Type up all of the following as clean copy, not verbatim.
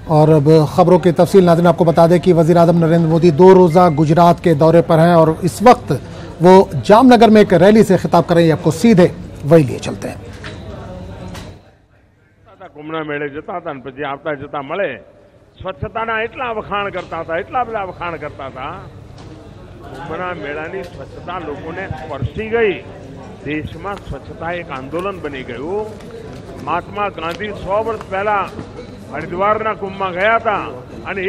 और अब खबरों की तफसील नाज़रीन आपको बता दें कि वज़ीर आज़म नरेंद्र मोदी 2 रोज़ा गुजरात के दौरे पर हैं और इस वक्त वो जामनगर में एक रैली से खिताब कर रही है। आपको सीधे वही लिए चलते हैं। કુંભના મેળે જતા હતા ને પછી આવતા જતા મળે સ્વચ્છતાના એટલા વખાણ કરતા હતા, એટલા બધા વખાણ કરતા હતા। કુંભના મેળાની સ્વચ્છતા લોકોને સ્પર્શી ગઈ। દેશમાં સ્વચ્છતા એક આંદોલન બની ગયું। મહાત્મા ગાંધી 100 વર્ષ પહેલા હરિદ્વારના કુંભમાં ગયા હતા અને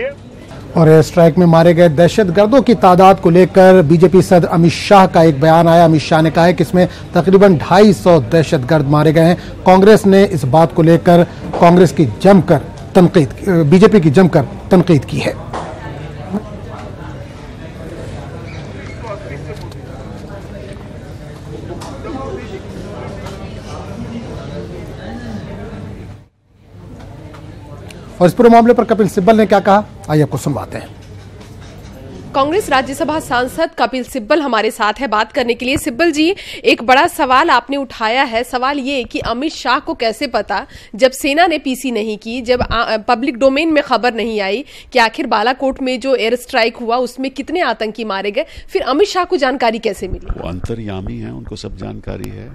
और एयर स्ट्राइक में मारे गए दहशतगर्दों की तादाद को लेकर बीजेपी सदर अमित शाह का एक बयान आया। अमित शाह ने कहा है कि इसमें तकरीबन 250 दहशतगर्द मारे गए हैं। कांग्रेस ने इस बात को लेकर बीजेपी की जमकर तनकीद की है। और इस पूरे मामले पर कपिल सिब्बल ने क्या कहा, आइए आपको सुनवाते हैं। कांग्रेस राज्यसभा सांसद कपिल सिब्बल हमारे साथ है बात करने के लिए। सिब्बल जी, एक बड़ा सवाल आपने उठाया है। सवाल ये कि अमित शाह को कैसे पता, जब सेना ने पीसी नहीं की, जब पब्लिक डोमेन में खबर नहीं आई कि आखिर बालाकोट में जो एयर स्ट्राइक हुआ उसमें कितने आतंकी मारे गए, फिर अमित शाह को जानकारी कैसे मिली? वो अंतर्यामी है, उनको सब जानकारी है।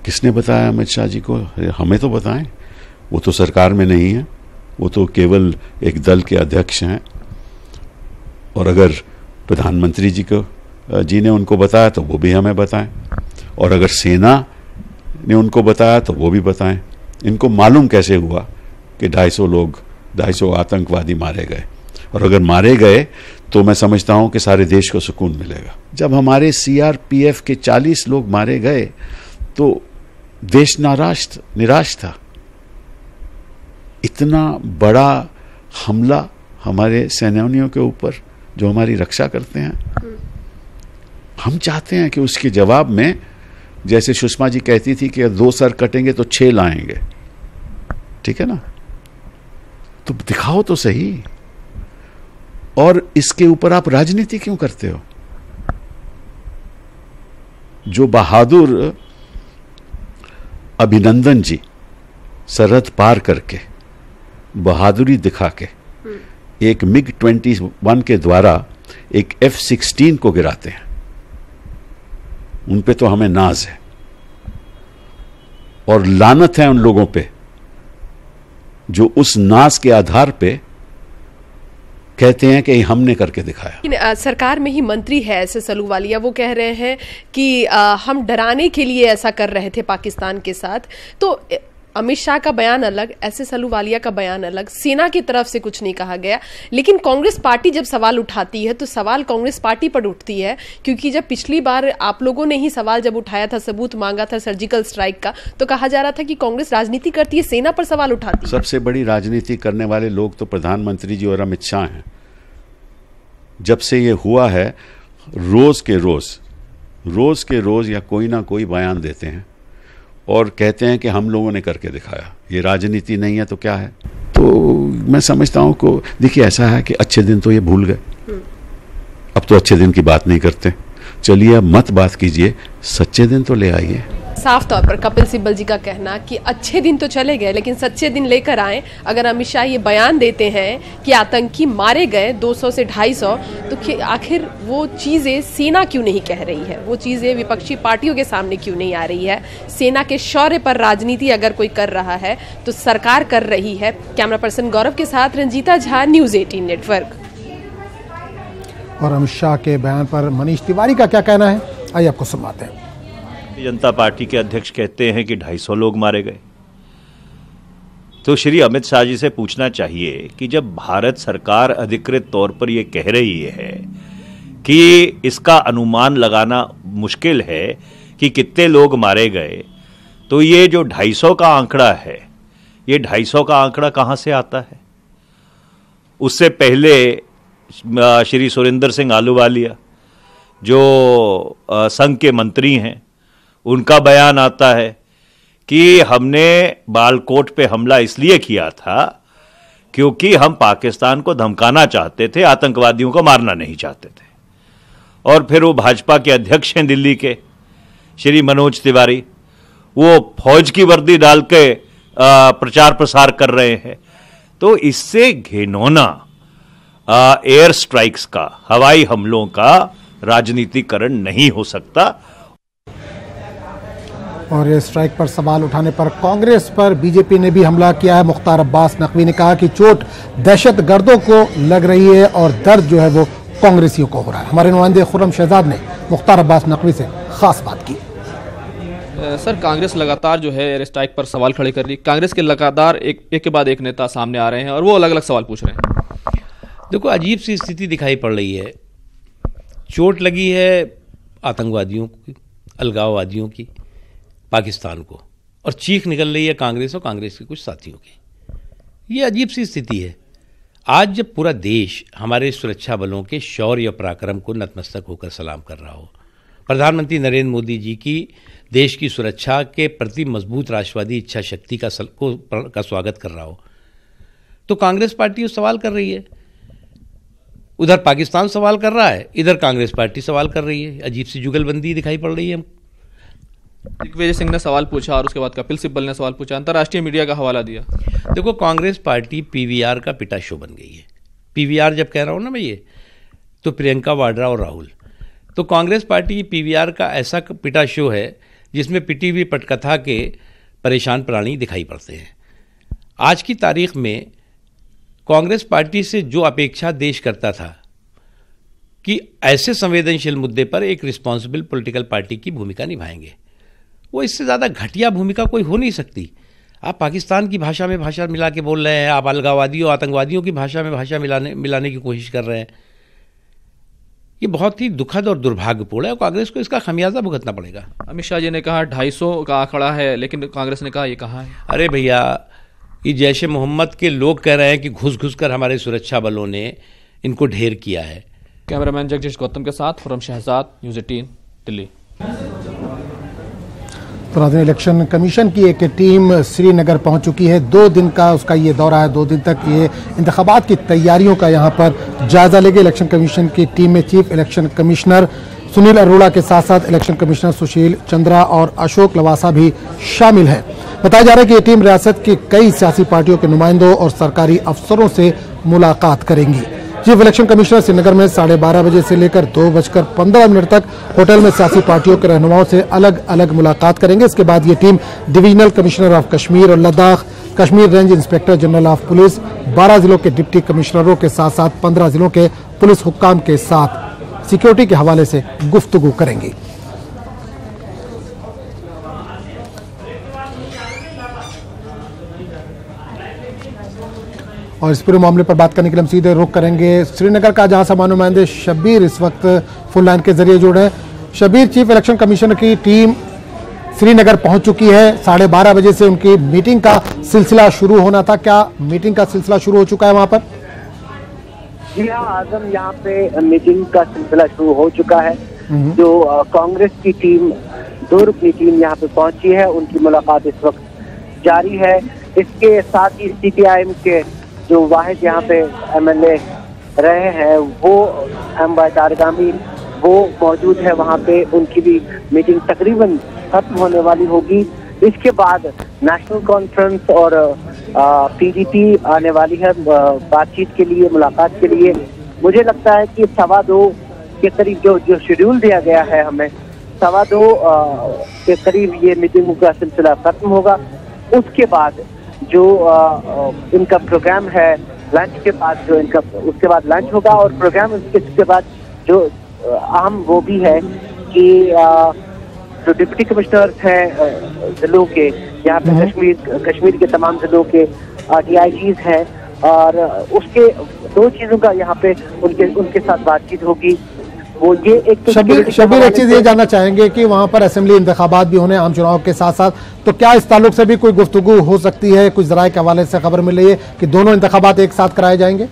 किसने बताया अमित शाह जी को? हमें तो बताएं। वो तो सरकार में नहीं है, वो तो केवल एक दल के अध्यक्ष हैं। और अगर प्रधानमंत्री जी ने उनको बताया तो वो भी हमें बताएं, और अगर सेना ने उनको बताया तो वो भी बताएं। इनको मालूम कैसे हुआ कि 250 आतंकवादी मारे गए? और अगर मारे गए तो मैं समझता हूं कि सारे देश को सुकून मिलेगा। जब हमारे सीआरपीएफ के 40 लोग मारे गए तो देश निराश था। इतना बड़ा हमला हमारे सैनिकों के ऊपर जो हमारी रक्षा करते हैं, हम चाहते हैं कि उसके जवाब में, जैसे सुषमा जी कहती थी कि 2 सर कटेंगे तो 6 लाएंगे, ठीक है ना? तो दिखाओ तो सही। और इसके ऊपर आप राजनीति क्यों करते हो? जो बहादुर अभिनंदन जी सरहद पार करके बहादुरी दिखा के एक MiG-21 के द्वारा एक F-16 को गिराते हैं, उन पे तो हमें नाज है और लानत है उन लोगों पे जो उस नाज के आधार पे कहते हैं कि हमने करके दिखाया। सरकार में ही मंत्री है एसएस अहलूवालिया, वो कह रहे हैं कि हम डराने के लिए ऐसा कर रहे थे पाकिस्तान के साथ। तो अमित शाह का बयान अलग, एसएस अहलूवालिया का बयान अलग, सेना की तरफ से कुछ नहीं कहा गया। लेकिन कांग्रेस पार्टी जब सवाल उठाती है तो सवाल कांग्रेस पार्टी पर उठती है, क्योंकि जब पिछली बार आप लोगों ने ही सवाल जब उठाया था, सबूत मांगा था सर्जिकल स्ट्राइक का, तो कहा जा रहा था कि कांग्रेस राजनीति करती है, सेना पर सवाल उठाती है। सबसे बड़ी राजनीति करने वाले लोग तो प्रधानमंत्री जी और अमित शाह हैं। जब से ये हुआ है, रोज के रोज या कोई ना कोई बयान देते हैं और कहते हैं कि हम लोगों ने करके दिखाया। ये राजनीति नहीं है तो क्या है? तो मैं समझता हूं को देखिए, ऐसा है कि अच्छे दिन तो ये भूल गए, अब तो अच्छे दिन की बात नहीं करते। चलिए अब मत बात कीजिए, सच्चे दिन तो ले आइए। साफ तौर पर कपिल सिब्बल जी का कहना कि अच्छे दिन तो चले गए लेकिन सच्चे दिन लेकर आए। अगर अमित शाह ये बयान देते हैं कि आतंकी मारे गए 200 से 250, तो आखिर वो चीजें सेना क्यों नहीं कह रही है? वो चीजें विपक्षी पार्टियों के सामने क्यों नहीं आ रही है? सेना के शौर्य पर राजनीति अगर कोई कर रहा है तो सरकार कर रही है। कैमरा पर्सन गौरव के साथ रंजीता झा, न्यूज 18 नेटवर्क। और अमित शाह के बयान पर मनीष तिवारी का क्या कहना है, आइए आपको सुनवाते हैं। जनता पार्टी के अध्यक्ष कहते हैं कि 250 लोग मारे गए, तो श्री अमित शाह जी से पूछना चाहिए कि जब भारत सरकार अधिकृत तौर पर यह कह रही है कि इसका अनुमान लगाना मुश्किल है कि कितने लोग मारे गए, तो ये जो 250 का आंकड़ा है, ये 250 का आंकड़ा कहां से आता है? उससे पहले श्री सुरेंद्र सिंह आहलूवालिया जो संघ के मंत्री हैं, उनका बयान आता है कि हमने बालाकोट पे हमला इसलिए किया था क्योंकि हम पाकिस्तान को धमकाना चाहते थे, आतंकवादियों को मारना नहीं चाहते थे। और फिर वो भाजपा के अध्यक्ष हैं दिल्ली के श्री मनोज तिवारी, वो फौज की वर्दी डाल के प्रचार प्रसार कर रहे हैं तो इससे घिनौना एयर स्ट्राइक्स का, हवाई हमलों का राजनीतिकरण नहीं हो सकता। और एयर स्ट्राइक पर सवाल उठाने पर कांग्रेस पर बीजेपी ने भी हमला किया है। मुख्तार अब्बास नकवी ने कहा कि चोट दहशतगर्दों को लग रही है और दर्द जो है वो कांग्रेसियों को हो रहा है। हमारे नुमाइंदे खुर्रम शहजाद ने मुख्तार अब्बास नकवी से खास बात की। सर, कांग्रेस लगातार जो है एयर स्ट्राइक पर सवाल खड़े कर रही। कांग्रेस के लगातार एक के बाद एक नेता सामने आ रहे हैं और वो अलग अलग सवाल पूछ रहे हैं। देखो, अजीब सी स्थिति दिखाई पड़ रही है। चोट लगी है आतंकवादियों की, अलगाववादियों की, पाकिस्तान को, और चीख निकल रही है कांग्रेस और कांग्रेस के कुछ साथियों की। ये अजीब सी स्थिति है। आज जब पूरा देश हमारे सुरक्षा बलों के शौर्य पराक्रम को नतमस्तक होकर सलाम कर रहा हो, प्रधानमंत्री नरेंद्र मोदी जी की देश की सुरक्षा के प्रति मजबूत राष्ट्रवादी इच्छा शक्ति का स्वागत कर रहा हो, तो कांग्रेस पार्टी सवाल कर रही है। उधर पाकिस्तान सवाल कर रहा है, इधर कांग्रेस पार्टी सवाल कर रही है। अजीब सी जुगलबंदी दिखाई पड़ रही है। दिग्विजय सिंह ने सवाल पूछा और उसके बाद कपिल सिब्बल ने सवाल पूछा, अंतर्राष्ट्रीय मीडिया का हवाला दिया। देखो, कांग्रेस पार्टी पीवीआर का पिटा शो बन गई है। पीवीआर जब कह रहा हूं ना मैं, ये तो प्रियंका वाड्रा और राहुल, तो कांग्रेस पार्टी पीवीआर का ऐसा पिटा शो है जिसमें पिटी हुई पटकथा के परेशान प्राणी दिखाई पड़ते हैं। आज की तारीख में कांग्रेस पार्टी से जो अपेक्षा देश करता था कि ऐसे संवेदनशील मुद्दे पर एक रिस्पॉन्सिबल पॉलिटिकल पार्टी की भूमिका निभाएंगे, वो इससे ज़्यादा घटिया भूमिका कोई हो नहीं सकती। आप पाकिस्तान की भाषा में भाषा मिला के बोल रहे हैं, आप अलगाववादियों आतंकवादियों की भाषा में भाषा मिलाने की कोशिश कर रहे हैं। ये बहुत ही दुखद और दुर्भाग्यपूर्ण है और कांग्रेस को इसका खमियाजा भुगतना पड़ेगा। अमित शाह जी ने कहा 250 का आंकड़ा है, लेकिन कांग्रेस ने कहा ये कहाँ है। अरे भैया, ये जैश ए मोहम्मद के लोग कह रहे हैं कि घुस घुस कर हमारे सुरक्षा बलों ने इनको ढेर किया है। कैमरामैन जगदीश गौतम के साथ खुर्रम शहजाद, न्यूज़ 18 दिल्ली। तो इलेक्शन कमीशन की एक टीम श्रीनगर पहुंच चुकी है। 2 दिन का उसका ये दौरा है। 2 दिन तक ये इंतखाबात की तैयारियों का यहाँ पर जायजा लेगी। इलेक्शन कमीशन की टीम में chief election commissioner Sunil Arora के साथ साथ इलेक्शन कमिश्नर सुशील चंद्रा और अशोक लवासा भी शामिल हैं। बताया जा रहा है कि ये टीम रियासत की कई सियासी पार्टियों के नुमाइंदों और सरकारी अफसरों से मुलाकात करेंगी। चीफ इलेक्शन कमिश्नर श्रीनगर में 12:30 बजे से लेकर 2:15 तक होटल में सियासी पार्टियों के रहनुमाओं से अलग अलग मुलाकात करेंगे। इसके बाद ये team divisional commissioner of Kashmir और Ladakh, Kashmir range inspector general of police, 12 जिलों के डिप्टी कमिश्नरों के साथ साथ 15 जिलों के पुलिस हुक्काम के साथ सिक्योरिटी के हवाले से गुफ्तगू करेंगी। और इस पूरे मामले पर बात करने के लिए हम सीधे रुख करेंगे श्रीनगर का, जहां से हमारे नुमाइंदे शब्बीर इस वक्त फुल लाइन के जरिए जुड़े हैं। शब्बीर, चीफ इलेक्शन कमिश्नर की टीम श्रीनगर पहुंच चुकी है। 12:30 बजे से उनकी मीटिंग का सिलसिला शुरू होना था। क्या मीटिंग का सिलसिला शुरू हो चुका है वहां पर? जी हाँ आजम, यहाँ पे मीटिंग का सिलसिला शुरू हो चुका है। जो कांग्रेस की टीम, 2 रुकनी टीम यहाँ पे पहुंची है, उनकी मुलाकात इस वक्त जारी है। इसके साथ ही CPIM के जो वाहिद यहाँ पे MLA रहे हैं, वो M.Y. तारगामी, वो मौजूद है वहाँ पे। उनकी भी मीटिंग तकरीबन खत्म होने वाली होगी। इसके बाद नेशनल कॉन्फ्रेंस और PDP आने वाली है बातचीत के लिए, मुलाकात के लिए। मुझे लगता है कि 2:15 के करीब जो शेड्यूल दिया गया है हमें, 2:15 के करीब ये मीटिंग का सिलसिला खत्म होगा। उसके बाद जो इनका प्रोग्राम है, लंच के बाद जो इनका, उसके बाद लंच होगा और प्रोग्राम इसके बाद जो अहम वो भी है कि जो डिप्टी कमिश्नर्स हैं जिलों के, यहाँ पे कश्मीर के तमाम जिलों के DIGs हैं, और उसके 2 चीजों का यहाँ पे उनके साथ बातचीत होगी। वो ये एक शब्बीर एक चीज ये जानना चाहेंगे कि वहां पर असेंबली इंतखाबात भी होने, आम चुनाव के साथ साथ, तो क्या इस ताल्लुक से भी कोई गुफ्तगू हो सकती है? कुछ जराये के हवाले से खबर मिल रही है कि दोनों इंतखाबात एक साथ कराए जाएंगे।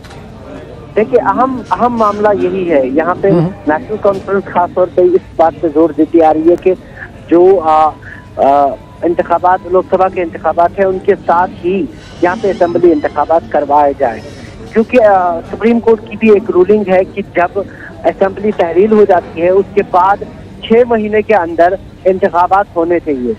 देखिए, अहम मामला यही है यहाँ पे। नेशनल कॉन्फ्रेंस खासतौर पे इस बात पे जोर देती आ रही है कि जो इंतखाबात, लोकसभा के इंतखाबात है, उनके साथ ही यहाँ पे असेंबली इंतखाबात करवाए जाए, क्योंकि सुप्रीम कोर्ट की भी एक रूलिंग है कि जब असेंबली तहरील हो जाती है उसके बाद 6 महीने के अंदर इंतखाबात होने चाहिए।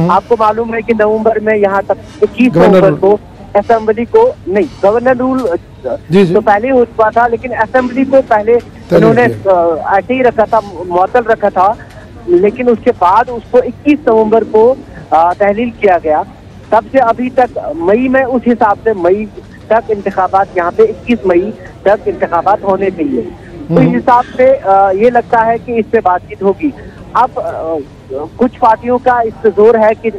आपको मालूम है कि नवंबर में यहाँ तक 21 नवंबर को असेंबली को नहीं, गवर्नर रूल तो पहले हो चुका था, लेकिन असेंबली को पहले इन्होंने ऐसे ही रखा था, मुअत्तल रखा था, लेकिन उसके बाद उसको 21 नवंबर को तहलील किया गया। तब से अभी तक मई में, उस हिसाब से मई तक इंतखाबात, यहाँ पे 21 मई तक इंतखाबात होने चाहिए। तो इस हिसाब से ये लगता है कि इस पे बातचीत होगी। अब कुछ पार्टियों का इस पे जोर है कि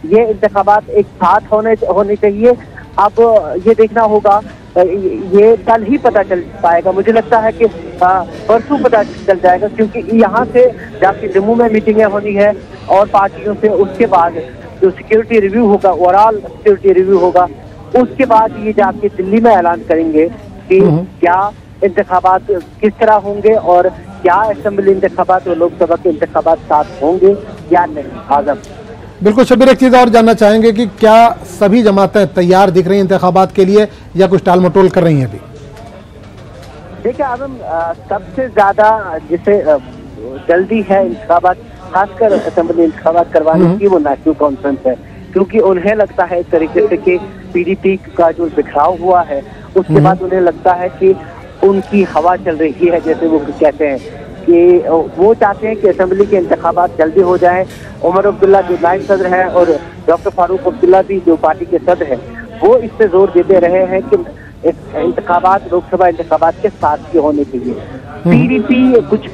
ये इंतखाबात एक साथ होने चाहिए। अब ये देखना होगा, ये कल ही पता चल पाएगा। मुझे लगता है कि परसों पता चल जाएगा, क्योंकि यहाँ से जाके जम्मू में मीटिंगें होनी है और पार्टियों से, उसके बाद जो सिक्योरिटी रिव्यू होगा, ओवरऑल सिक्योरिटी रिव्यू होगा, उसके बाद ये जाके दिल्ली में ऐलान करेंगे कि क्या इंतखाबात किस तरह होंगे और क्या असेंबली इंतखाबात और लोकसभा के इंतखाबात साथ होंगे या नहीं। आजम, बिल्कुल शब्बीर, एक चीज और जानना चाहेंगे कि क्या सभी जमातें तैयार दिख रही हैं इंतखाबात के लिए या कुछ टाल मटोल कर रही हैं अभी? देखिए आजम, सबसे ज्यादा जिसे जल्दी है इंतखाबात, खासकर असेंबली इंतखाबात करवाने की, वो नेशनल कॉन्फ्रेंस है, क्योंकि उन्हें लगता है एक तरीके से कि पीडीपी का जो बिखराव हुआ है उसके बाद उन्हें लगता है कि उनकी हवा चल रही है, जैसे वो कहते हैं कि वो चाहते हैं कि असेंबली के इंतखाबात जल्दी हो जाए। उमर अब्दुल्ला जो नायब सदर है और डॉक्टर फारूक अब्दुल्ला भी जो पार्टी के सदर है, वो इस पे जोर देते रहे हैं कि इंतखाबात, लोकसभा इंतखाबात के साथ के होने चाहिए। पीडीपी कुछ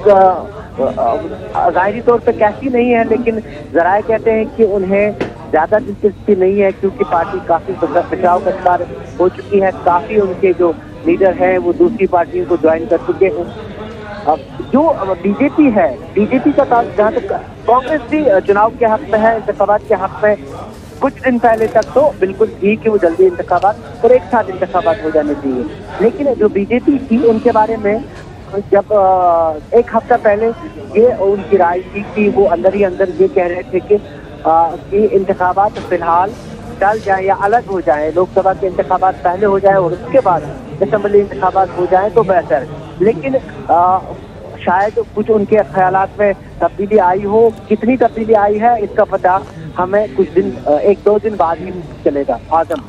जाहिरी तौर पे कहती नहीं है, लेकिन जराए कहते हैं कि उन्हें ज्यादा दिलचस्पी नहीं है, क्योंकि पार्टी काफी बचाव का शिकार हो चुकी है। काफी उनके जो लीडर हैं वो दूसरी पार्टियों को ज्वाइन कर चुके हैं। अब जो बीजेपी है, बीजेपी का जहाँ तक, कांग्रेस भी चुनाव के हक में है, इंतखाबात के हक में। कुछ दिन पहले तक तो बिल्कुल ठीक है, वो जल्दी इंतखाबात और एक साथ इंतखाबात हो जाने चाहिए, लेकिन जो बीजेपी थी उनके बारे में जब एक हफ्ता पहले ये उनकी राय थी, वो अंदर ही अंदर ये कह रहे थे कि इंतखाबात फिलहाल टल जाए या अलग हो जाए, लोकसभा के इंतखाबात पहले हो जाए और उसके बाद असेंबली इंतखाबात हो जाए तो बेहतर। लेकिन शायद कुछ उनके ख्यालात में तब्दीली आई हो, कितनी तब्दीली आई है इसका पता हमें कुछ दिन, 1-2 दिन बाद ही चलेगा। आजम,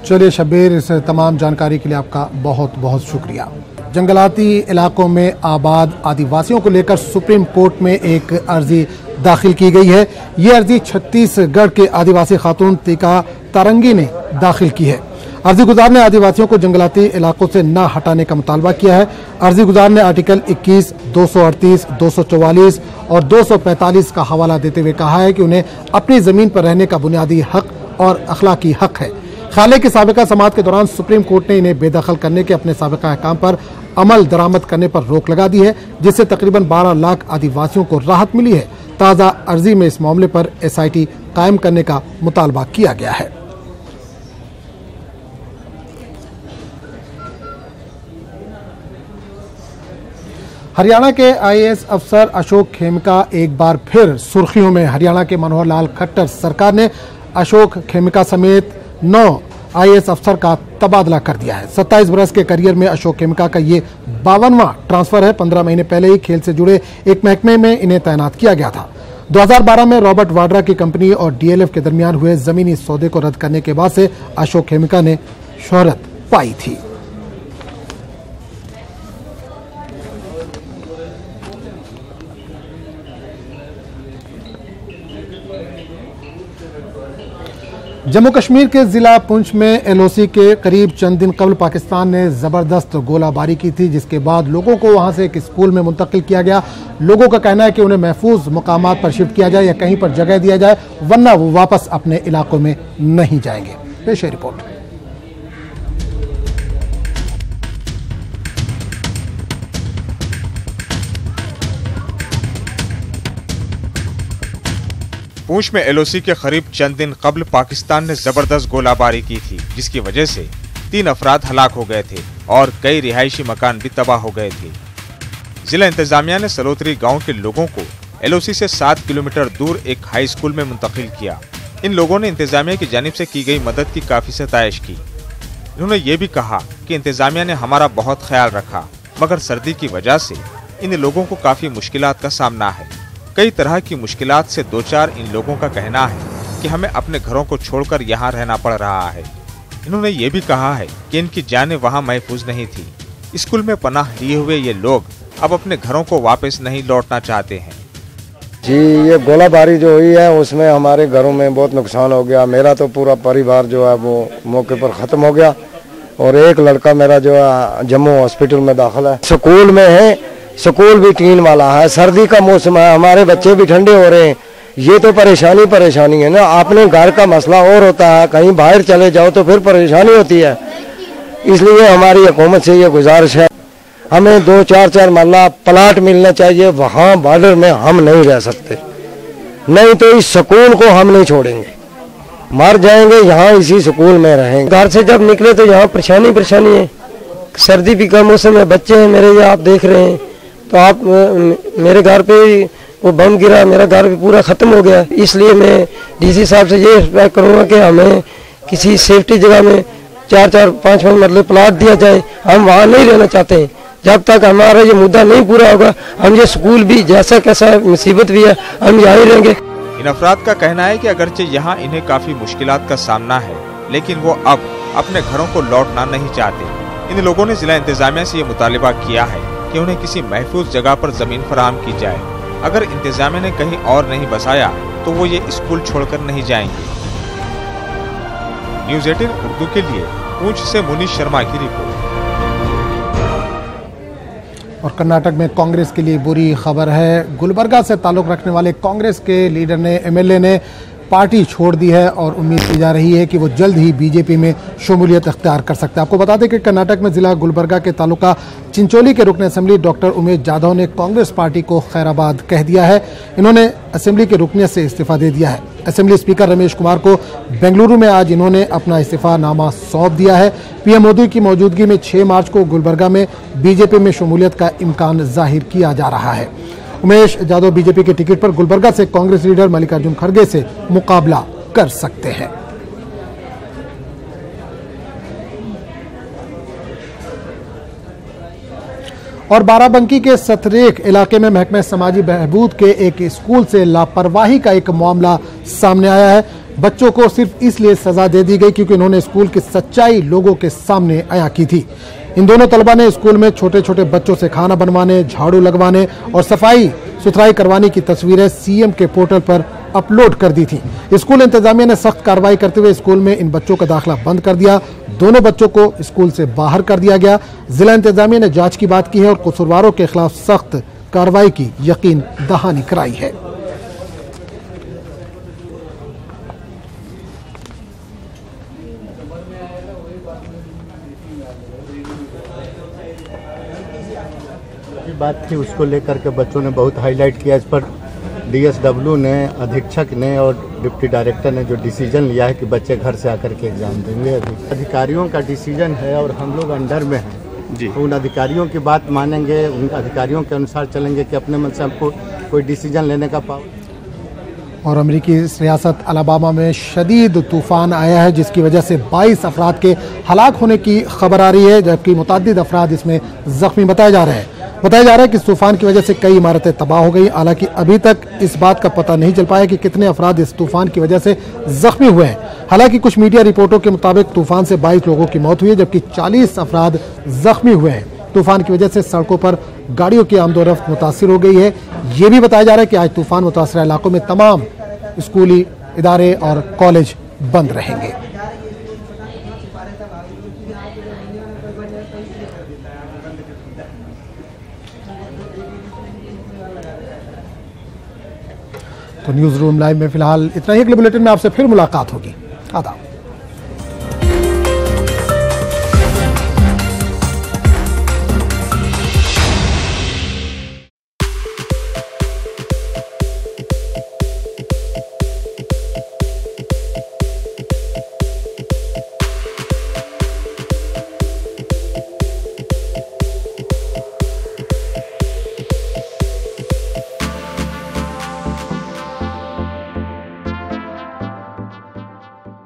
चलिए शब्बीर, इस तमाम जानकारी के लिए आपका बहुत बहुत शुक्रिया। जंगलाती इलाकों में आबाद आदिवासियों को लेकर सुप्रीम कोर्ट में एक अर्जी दाखिल की गई है। ये अर्जी छत्तीसगढ़ के आदिवासी खातून टीका तारंगी ने दाखिल की है। अर्जी गुजार ने आदिवासियों को जंगलाती इलाकों से न हटाने का मुतालबा किया है। अर्जी गुजार ने आर्टिकल 21, 238, 244 और 245 का हवाला देते हुए कहा है कि उन्हें अपनी जमीन पर रहने का बुनियादी हक और अखलाकी हक है। ख्याल है कि साबिका समाअत के दौरान सुप्रीम कोर्ट ने इन्हें बेदखल करने के अपने साबिका अहकाम पर अमल दरामद करने पर रोक लगा दी है, जिससे तकरीबन 12 लाख आदिवासियों को राहत मिली है। ताज़ा अर्जी में इस मामले पर SIT कायम करने का मुतालबा किया गया है। हरियाणा के IAS अफसर अशोक खेमका एक बार फिर सुर्खियों में। हरियाणा के मनोहर लाल खट्टर सरकार ने अशोक खेमका समेत 9 IAS अफसर का तबादला कर दिया है। 27 बरस के करियर में अशोक खेमका का ये 52वां ट्रांसफर है। 15 महीने पहले ही खेल से जुड़े एक महकमे में इन्हें तैनात किया गया था। 2012 में रॉबर्ट वाड्रा की कंपनी और DLF के दरमियान हुए जमीनी सौदे को रद्द करने के बाद से अशोक खेमका ने शोहरत पाई थी। जम्मू कश्मीर के जिला पुंछ में LOC के करीब चंद दिन कबल पाकिस्तान ने जबरदस्त गोलाबारी की थी, जिसके बाद लोगों को वहां से एक स्कूल में मुंतकिल किया गया। लोगों का कहना है कि उन्हें महफूज मकामात पर शिफ्ट किया जाए या कहीं पर जगह दिया जाए, वरना वो वापस अपने इलाकों में नहीं जाएंगे। पेश है रिपोर्ट। पूंछ में LOC के करीब चंद दिन कबल पाकिस्तान ने जबरदस्त गोलाबारी की थी, जिसकी वजह से 3 अफराद हलाक हो गए थे और कई रिहायशी मकान भी तबाह हो गए थे। जिला इंतजामिया ने सलोत्री गांव के लोगों को LOC से 7 किलोमीटर दूर एक हाई स्कूल में मुंतकिल किया। इन लोगों ने इंतजामिया की जानिब से की गई मदद की काफी सताइश की। उन्होंने ये भी कहा कि इंतजामिया ने हमारा बहुत ख्याल रखा, मगर सर्दी की वजह से इन लोगों को काफी मुश्किलात का सामना है। कई तरह की मुश्किलात से 2-4 इन लोगों का कहना है कि हमें अपने घरों को छोड़कर यहाँ रहना पड़ रहा है। इन्होंने ये भी कहा है कि इनकी जानें वहाँ महफूज नहीं थी। स्कूल में पनाह लिए हुए ये लोग अब अपने घरों को वापस नहीं लौटना चाहते हैं। जी, ये गोलाबारी जो हुई है उसमें हमारे घरों में बहुत नुकसान हो गया। मेरा तो पूरा परिवार जो है वो मौके पर ख़त्म हो गया और एक लड़का मेरा जो है जम्मू हॉस्पिटल में दाखिल है। स्कूल में है, स्कूल भी टीन वाला है, सर्दी का मौसम है, हमारे बच्चे भी ठंडे हो रहे हैं। ये तो परेशानी है ना। अपने घर का मसला और होता है, कहीं बाहर चले जाओ तो फिर परेशानी होती है। इसलिए हमारी हुकूमत से ये गुजारिश है, हमें 2-4 मरला प्लाट मिलना चाहिए। वहाँ बॉर्डर में हम नहीं रह सकते, नहीं तो इस स्कूल को हम नहीं छोड़ेंगे, मर जाएंगे यहाँ इसी स्कूल में रहेंगे। घर से जब निकले तो यहाँ परेशानी है। सर्दी भी का मौसम है, बच्चे हैं मेरे, ये आप देख रहे हैं। तो आप मेरे घर पे वो बम गिरा, मेरा घर भी पूरा ख़त्म हो गया। इसलिए मैं डीसी साहब से ये रिक्वेस्ट करूँगा कि हमें किसी सेफ्टी जगह में 4-4, 5-5 मरले प्लाट दिया जाए। हम वहाँ नहीं रहना चाहते हैं। जब तक हमारा ये मुद्दा नहीं पूरा होगा, हम ये स्कूल भी जैसा कैसा मुसीबत भी है, हम यहाँ ही रहेंगे। इन अफराद का कहना है कि अगरचे यहाँ इन्हें काफी मुश्किलात का सामना है, लेकिन वो अब अपने घरों को लौटना नहीं चाहते। इन लोगों ने जिला इंतजामिया से ये मुतालिबा किया है कि उन्हें किसी महफूज जगह पर जमीन फराहम की जाए। अगर इंतजामिया ने कहीं और नहीं बसाया तो वो ये स्कूल छोड़कर नहीं जाएंगे। न्यूज़ 18 उर्दू के लिए पूंछ से मुनीश शर्मा की रिपोर्ट। और कर्नाटक में कांग्रेस के लिए बुरी खबर है। गुलबर्गा से ताल्लुक रखने वाले कांग्रेस के लीडर ने, एमएलए ने पार्टी छोड़ दी है और उम्मीद की जा रही है कि वो जल्द ही बीजेपी में शमूलियत अख्तियार कर सकते हैं। आपको बता दें कि कर्नाटक में जिला गुलबर्गा के तालुका चिंचोली के रुकन असेंबली डॉक्टर उमेश जाधव ने कांग्रेस पार्टी को खैराबाद कह दिया है। इन्होंने असेंबली के रुकनियत से इस्तीफा दे दिया है। असेंबली स्पीकर रमेश कुमार को बेंगलुरु में आज इन्होंने अपना इस्तीफानामा सौंप दिया है। पीएम मोदी की मौजूदगी में 6 मार्च को गुलबर्गा में बीजेपी में शमूलियत का इम्कान जाहिर किया जा रहा है। उमेश जाधव बीजेपी के टिकट पर गुलबर्गा से कांग्रेस लीडर मल्लिकार्जुन खड़गे से मुकाबला कर सकते हैं। और बाराबंकी के सतरेक इलाके में महकमे समाजी बहबूद के एक स्कूल से लापरवाही का एक मामला सामने आया है। बच्चों को सिर्फ इसलिए सजा दे दी गई क्योंकि उन्होंने स्कूल की सच्चाई लोगों के सामने आया की थी। इन दोनों तलबा ने स्कूल में छोटे छोटे बच्चों से खाना बनवाने, झाड़ू लगवाने और सफाई सुथराई करवाने की तस्वीरें सीएम के पोर्टल पर अपलोड कर दी थी। स्कूल इंतजामिया ने सख्त कार्रवाई करते हुए स्कूल में इन बच्चों का दाखिला बंद कर दिया। दोनों बच्चों को स्कूल से बाहर कर दिया गया। जिला इंतजामिया ने जांच की बात की है और कसूरवारों के खिलाफ सख्त कार्रवाई की यकीन दहानी कराई है। बात थी उसको लेकर के बच्चों ने बहुत हाईलाइट किया। इस पर डीएसडब्ल्यू ने, अधीक्षक ने और डिप्टी डायरेक्टर ने जो डिसीजन लिया है कि बच्चे घर से आकर के एग्जाम देंगे। अधिकारियों का डिसीजन है और हम लोग अंडर में हैं जी, तो उन अधिकारियों की बात मानेंगे, उन अधिकारियों के अनुसार चलेंगे कि अपने मन से हमको कोई डिसीजन लेने का पावर। और अमेरिकी रियासत अलाबामा में शदीद तूफान आया है जिसकी वजह से 22 अफराद के हलाक होने की खबर आ रही है, जबकि मुतअद्दिद अफराद इसमें जख्मी बताए जा रहे हैं। बताया जा रहा है कि इस तूफान की वजह से कई इमारतें तबाह हो गई। हालांकि अभी तक इस बात का पता नहीं चल पाया कि कितने अफराद इस तूफान की वजह से जख्मी हुए हैं। हालांकि कुछ मीडिया रिपोर्टों के मुताबिक तूफान से 22 लोगों की मौत हुई है जबकि 40 अफराद जख्मी हुए हैं। तूफान की वजह से सड़कों पर गाड़ियों की आमदोरफ्त मुतासिर हो गई है। ये भी बताया जा रहा है कि आज तूफान मुतासर इलाकों में तमाम स्कूली इदारे और कॉलेज बंद रहेंगे। तो न्यूज़ रूम लाइव में फिलहाल इतना ही। अगले बुलेटिन में आपसे फिर मुलाकात होगी। आदाब।